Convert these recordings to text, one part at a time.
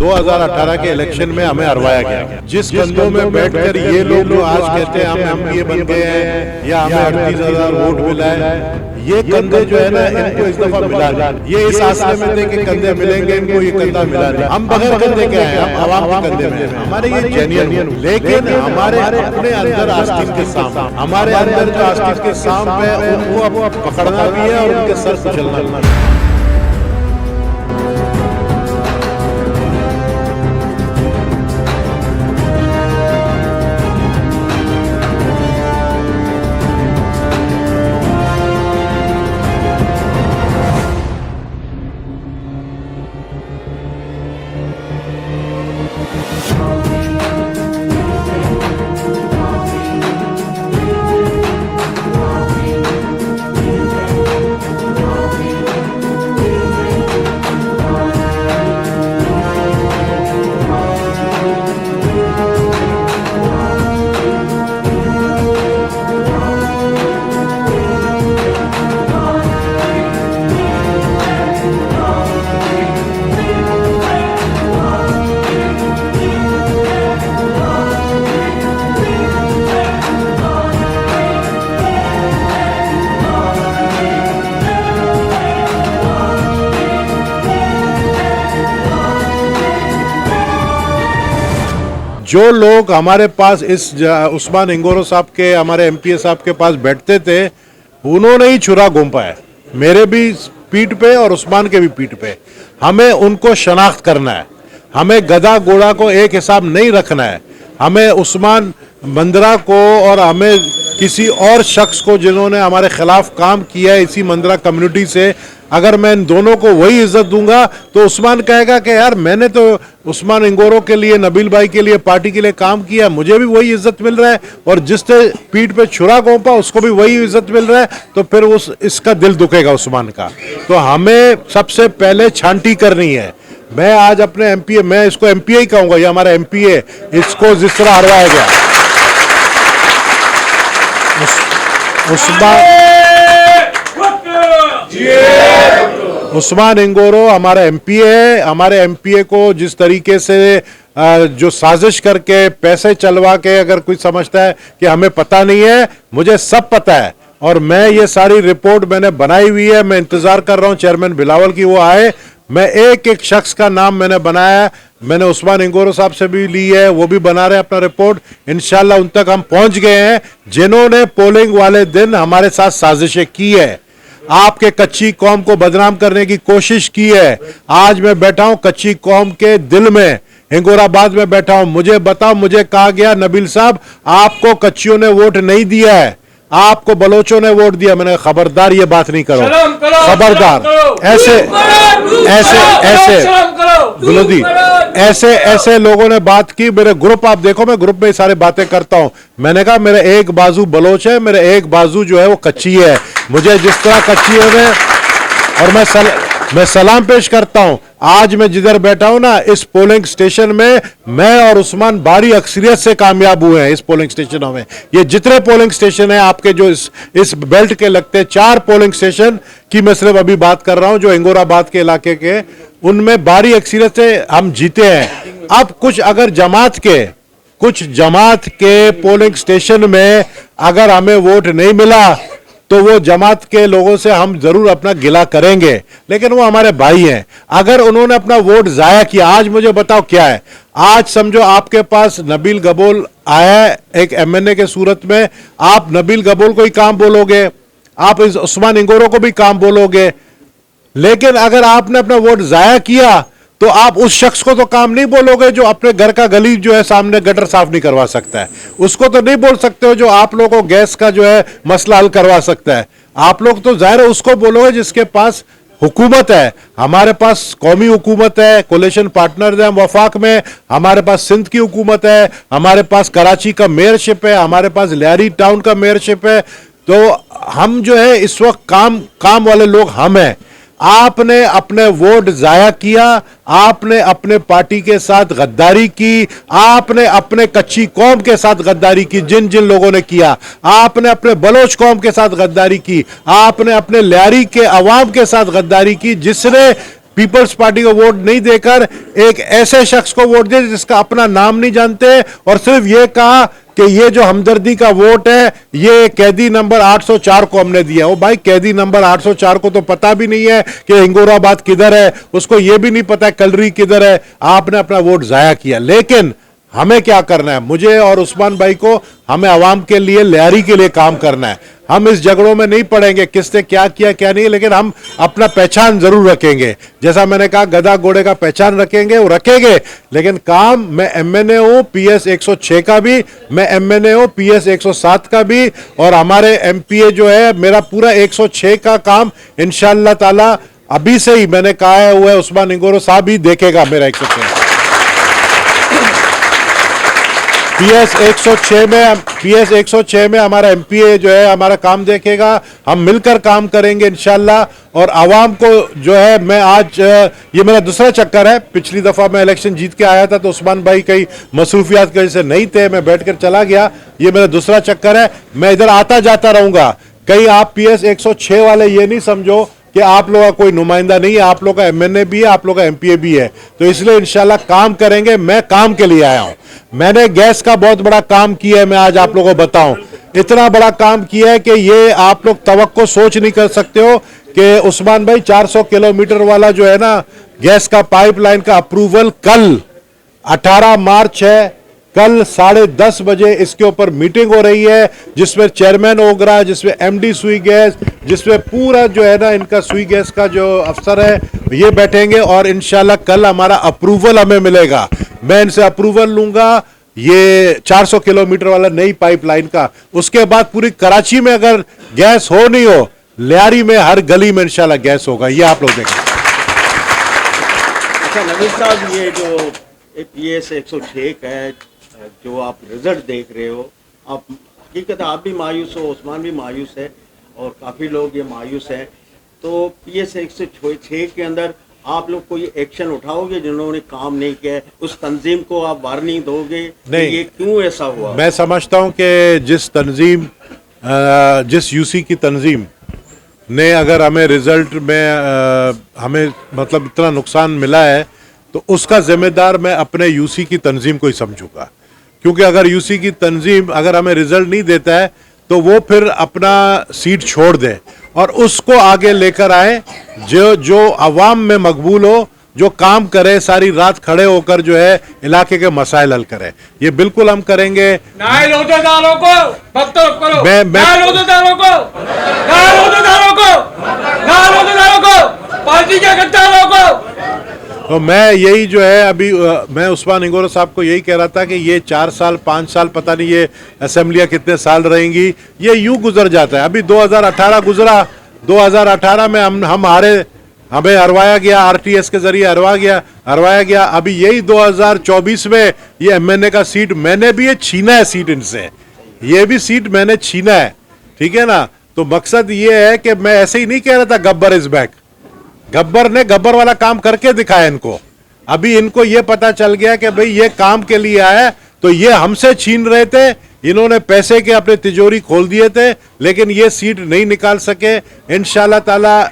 2018 के इलेक्शन में हमें हरवाया गया। जिस कंधों में बैठकर ये लोग जो आज कहते हैं हम एमपीए बन गए हैं या हमें 38,000 वोट मिला है, ये कंधे जो है ना इनको इस दफा मिला नहीं। ये इस आसले में थे कि कंधे मिलेंगे, इनको ये कंधा मिला नहीं। हम बगैर कंधे के आए, हम आवाम के कंधे में हैं। हमारे ये जेन्युइन, लेकिन हमारे अपने अंदर आस्तीन के सांप, हमारे अंदर जो आस्तीन के सांप है उनको अब पकड़ना भी है और उनके सर कुचलना भी है। जो लोग हमारे पास इस उस्मान इंगोरो साहब के, हमारे एमपीए साहब के पास बैठते थे, उन्होंने ही छुरा घोंपा है मेरे भी पीठ पे और उस्मान के भी पीठ पे। हमें उनको शनाख्त करना है, हमें गधा घोड़ा को एक हिसाब नहीं रखना है। हमें उस्मान मंदरा को और हमें किसी और शख्स को जिन्होंने हमारे खिलाफ काम किया है इसी मंदरा कम्युनिटी से, अगर मैं इन दोनों को वही इज्जत दूंगा तो उस्मान कहेगा कि यार मैंने तो उस्मान इंगोरो के लिए, नबील भाई के लिए, पार्टी के लिए काम किया, मुझे भी वही इज्जत मिल रहा है, और जिसने पीठ पे छुरा घोंपा उसको भी वही इज्जत मिल रहा है, तो फिर इसका दिल दुखेगा उस्मान का। तो हमें सबसे पहले छांटी करनी है। मैं आज अपने एमपीए, मैं इसको एमपीए ही कहूंगा, ये हमारा एमपीए, इसको जिस तरह हरवाया गया, उस्मान इंगोरो हमारा एमपीए है। हमारे एमपीए को जिस तरीके से जो साजिश करके पैसे चलवा के, अगर कोई समझता है कि हमें पता नहीं है, मुझे सब पता है और मैं ये सारी रिपोर्ट मैंने बनाई हुई है। मैं इंतजार कर रहा हूं चेयरमैन बिलावल की वो आए। मैं एक एक शख्स का नाम मैंने बनाया, मैंने उस्मान इंगोरो साहब से भी ली है, वो भी बना रहे अपना रिपोर्ट। इंशाल्लाह उन तक हम पहुंच गए हैं जिन्होंने पोलिंग वाले दिन हमारे साथ साजिशें की है, आपके कच्ची कौम को बदनाम करने की कोशिश की है। आज मैं बैठा हूं कच्ची कौम के दिल में, हिंगोराबाद में बैठा हूं। मुझे बताओ, मुझे कहा गया नबील साहब आपको कच्चियों ने वोट नहीं दिया है, आपको बलोचों ने वोट दिया। मैंने खबरदार ये बात नहीं करो, खबरदार। ऐसे ऐसे ऐसे गुलोदी ऐसे लोगों ने बात की। मेरे ग्रुप आप देखो, मैं ग्रुप में सारे बातें करता हूं। मैंने कहा मेरा एक बाजू बलोच है, मेरा एक बाजू जो है वो कच्ची है। मुझे जिस तरह कच्ची है और मैं सलाम पेश करता हूं। आज मैं जिधर बैठा हूं ना, इस पोलिंग स्टेशन में मैं और उस्मान भारी अक्सरियत से कामयाब हुए हैं। इस पोलिंग स्टेशनों में, ये जितने पोलिंग स्टेशन हैं आपके जो इस बेल्ट के लगते हैं, 4 पोलिंग स्टेशन की मैं सिर्फ अभी बात कर रहा हूं जो हिंगोराबाद के इलाके के, उनमें भारी अक्सरियत से हम जीते हैं। अब कुछ अगर जमात के पोलिंग स्टेशन में अगर हमें वोट नहीं मिला तो वो जमात के लोगों से हम जरूर अपना गिला करेंगे, लेकिन वो हमारे भाई हैं। अगर उन्होंने अपना वोट जाया किया, आज मुझे बताओ क्या है। आज समझो आपके पास नबील गबोल आया है एक एमएनए के सूरत में, आप नबील गबोल को ही काम बोलोगे, आप इस उस्मान इंगोरो को भी काम बोलोगे, लेकिन अगर आपने अपना वोट जाया किया तो आप उस शख्स को तो काम नहीं बोलोगे जो अपने घर का गली जो है सामने गटर साफ नहीं करवा सकता है। उसको तो नहीं बोल सकते हो जो आप लोगों को गैस का जो है मसला हल करवा सकता है। आप लोग तो जाहिर है उसको बोलोगे जिसके पास हुकूमत है। हमारे पास कौमी हुकूमत है, कोलिशन पार्टनर है वफाक में, हमारे पास सिंध की हुकूमत है, हमारे पास कराची का मेयरशिप है, हमारे पास लियारी टाउन का मेयरशिप है। तो हम जो है इस वक्त काम वाले लोग हम हैं। आपने अपने वोट जाया किया, आपने अपने पार्टी के साथ गद्दारी की, आपने अपने कच्ची कौम के साथ गद्दारी की, जिन जिन लोगों ने किया, आपने अपने बलोच कौम के साथ गद्दारी की, आपने अपने लियारी के अवाम के साथ गद्दारी की, जिसने पीपल्स पार्टी को वोट नहीं देकर एक ऐसे शख्स को वोट दे जिसका अपना नाम नहीं जानते और सिर्फ ये कहा कि ये जो हमदर्दी का वोट है ये कैदी नंबर 804 को हमने दिया। ओ भाई, कैदी नंबर 804 को तो पता भी नहीं है कि हिंगोराबाद किधर है, उसको ये भी नहीं पता है कलरी किधर है। आपने अपना वोट जाया किया। लेकिन हमें क्या करना है, मुझे और उस्मान भाई को, हमें आवाम के लिए, लियारी के लिए काम करना है। हम इस झगड़ों में नहीं पड़ेंगे किसने क्या किया क्या नहीं, लेकिन हम अपना पहचान जरूर रखेंगे। जैसा मैंने कहा, गधा घोड़े का पहचान रखेंगे, वो रखेंगे, लेकिन काम, मैं एमएनए हूं PS 106 का भी, मैं एमएनए हूं PS 107 का भी, और हमारे एमपीए जो है, मेरा पूरा 106 का काम इंशाअल्लाह ताला अभी से ही मैंने कहा है हुआ है, उस्मान इंगोरो साहब ही देखेगा मेरा 106। PS 106 में हमारा एमपीए जो है हमारा काम देखेगा। हम मिलकर काम करेंगे इंशाल्लाह। और आवाम को जो है, मैं आज ये मेरा दूसरा चक्कर है। पिछली दफा मैं इलेक्शन जीत के आया था तो उस्मान भाई कई मसरूफियात की वजह से नहीं थे, मैं बैठकर चला गया। ये मेरा दूसरा चक्कर है, मैं इधर आता जाता रहूंगा। कहीं आप PS 106 वाले ये नहीं समझो कि आप लोग का कोई नुमाइंदा नहीं है, आप लोग का एमएनए भी है, आप लोग का एमपीए भी है। तो इसलिए इंशाल्लाह काम करेंगे। मैं काम के लिए आया हूं। मैंने गैस का बहुत बड़ा काम किया है, मैं आज आप लोगों को बताऊं। इतना बड़ा काम किया है कि ये आप लोग तवक्को सोच नहीं कर सकते हो कि उस्मान भाई 400 किलोमीटर वाला जो है ना गैस का पाइपलाइन का अप्रूवल कल 18 मार्च है। कल 10:30 बजे इसके ऊपर मीटिंग हो रही है, जिसमें चेयरमैन ओगरा, जिसमें एमडी सुई गैस, जिसमें पूरा जो है ना इनका सुई गैस का जो अफसर है ये बैठेंगे और इंशाल्लाह कल हमारा अप्रूवल हमें मिलेगा। मैं इनसे अप्रूवल लूंगा ये 400 किलोमीटर वाला नई पाइपलाइन का। उसके बाद पूरी कराची में अगर गैस हो नहीं हो, लियारी में हर गली में इंशाल्लाह गैस होगा। ये आप लोग देखें। अच्छा नवीद साहब, ये जो PS 106 है, जो आप रिजल्ट देख रहे हो, आप हकीकत आप भी मायूस हो, उस्मान भी मायूस है और काफ़ी लोग ये मायूस हैं। तो PS 106 के अंदर आप लोग कोई एक्शन उठाओगे जिन्होंने काम नहीं किया है? उस तंजीम को आप वार्निंग दोगे नहीं, ये क्यों ऐसा हुआ? मैं समझता हूं कि जिस यूसी की तंजीम ने अगर हमें रिजल्ट में हमें मतलब इतना नुकसान मिला है तो उसका जिम्मेदार मैं अपने यूसी की तंजीम को ही समझूंगा। क्योंकि अगर यूसी की तंजीम अगर हमें रिजल्ट नहीं देता है तो वो फिर अपना सीट छोड़ दे और उसको आगे लेकर आए जो अवाम में मकबूल हो, जो काम करे, सारी रात खड़े होकर जो है इलाके के मसाइल हल करे। ये बिल्कुल हम करेंगे। पार्टी के गद्दारों को तो मैं यही जो है अभी मैं उस्मान इंगोरो साहब को यही कह रहा था कि ये 4 साल 5 साल पता नहीं ये असेंबलियां कितने साल रहेंगी, ये यूं गुजर जाता है। अभी 2018 गुजरा, 2018 में हम हारे, हमें हरवाया गया, आरटीएस के जरिए हरवाया गया। अभी यही 2024 में ये एमएनए का सीट मैंने भी ये छीना है, सीट इनसे, ये भी सीट मैंने छीना है, ठीक है ना। तो मकसद ये है कि मैं ऐसे ही नहीं कह रहा था गब्बर इज बैक। गब्बर ने गब्बर वाला काम करके दिखाया इनको। अभी इनको ये पता चल गया कि भाई ये काम के लिए आया, तो ये हमसे छीन रहे थे, इन्होंने पैसे के अपने तिजोरी खोल दिए थे, लेकिन ये सीट नहीं निकाल सके। इंशाल्लाह ताला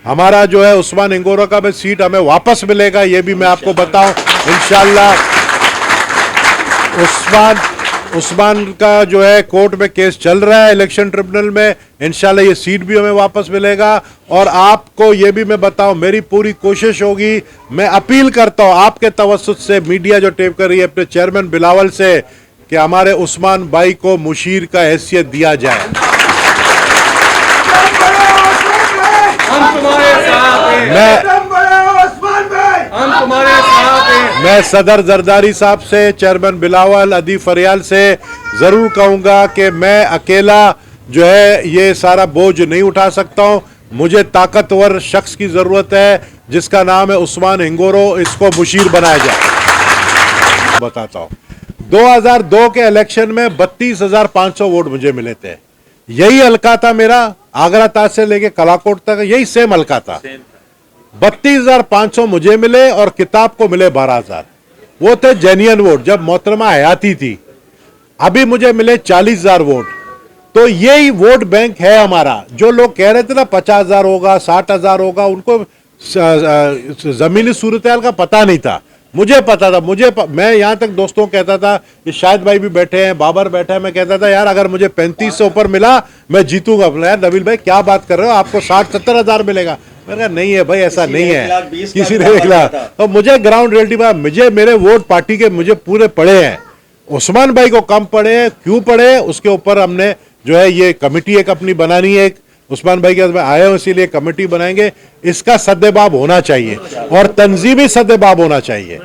हमारा जो है उस्मान इंगोरो का भी सीट हमें वापस मिलेगा, ये भी मैं आपको बताऊं इंशाल्लाह। उस्मान का जो है कोर्ट में केस चल रहा है इलेक्शन ट्रिब्यूनल में, इंशाल्लाह ये सीट भी हमें वापस मिलेगा। और आपको ये भी मैं बताऊं, मेरी पूरी कोशिश होगी, मैं अपील करता हूं आपके तवस्सुत से, मीडिया जो टेप कर रही है अपने चेयरमैन बिलावल से, कि हमारे उस्मान भाई को मुशीर का हैसियत दिया जाए। मैं सदर जरदारी साहब से, चेयरमैन बिलावल, अदी फरियाल से जरूर कहूंगा कि मैं अकेला जो है ये सारा बोझ नहीं उठा सकता हूं। मुझे ताकतवर शख्स की जरूरत है जिसका नाम है उस्मान इंगोरो, इसको मुशीर बनाया जाए। बताता हूं, 2002 के इलेक्शन में 32,500 वोट मुझे मिले थे। यही हल्का था मेरा, आगरा ताज से लेके कलाकोट तक यही सेम हल्का था। 32,500 मुझे मिले और किताब को मिले 12,000। वो थे जेन्युइन वोट जब मोहतरमा हयाती थी। अभी मुझे मिले 40,000 वोट। तो यही वोट बैंक है हमारा। जो लोग कह रहे थे ना 50,000 होगा, 60,000 होगा, उनको जमीनी सूरत-ए-हाल का पता नहीं था। मुझे पता था, मैं यहाँ तक दोस्तों को कहता था कि शाहिद भाई भी बैठे हैं, बाबर बैठा है, मैं कहता था यार अगर मुझे 35 से ऊपर मिला मैं जीतूंगा। बोला यार नबील भाई क्या बात कर रहे हो, आपको 60-70 हज़ार मिलेगा। मैंने कहा नहीं है भाई, ऐसा नहीं है, किसी ने 1 लाख। तो मुझे ग्राउंड रियलिटी में मेरे वोट पार्टी के मुझे पूरे पड़े हैं, उस्मान भाई को कम पड़े हैं। क्यों पड़े, उसके ऊपर हमने जो है ये कमेटी एक अपनी बनानी है। उस्मान भाई के साथ आए हो इसीलिए कमेटी बनाएंगे। इसका सद्देबाब होना चाहिए और तंजीमी सद्देबाब होना चाहिए।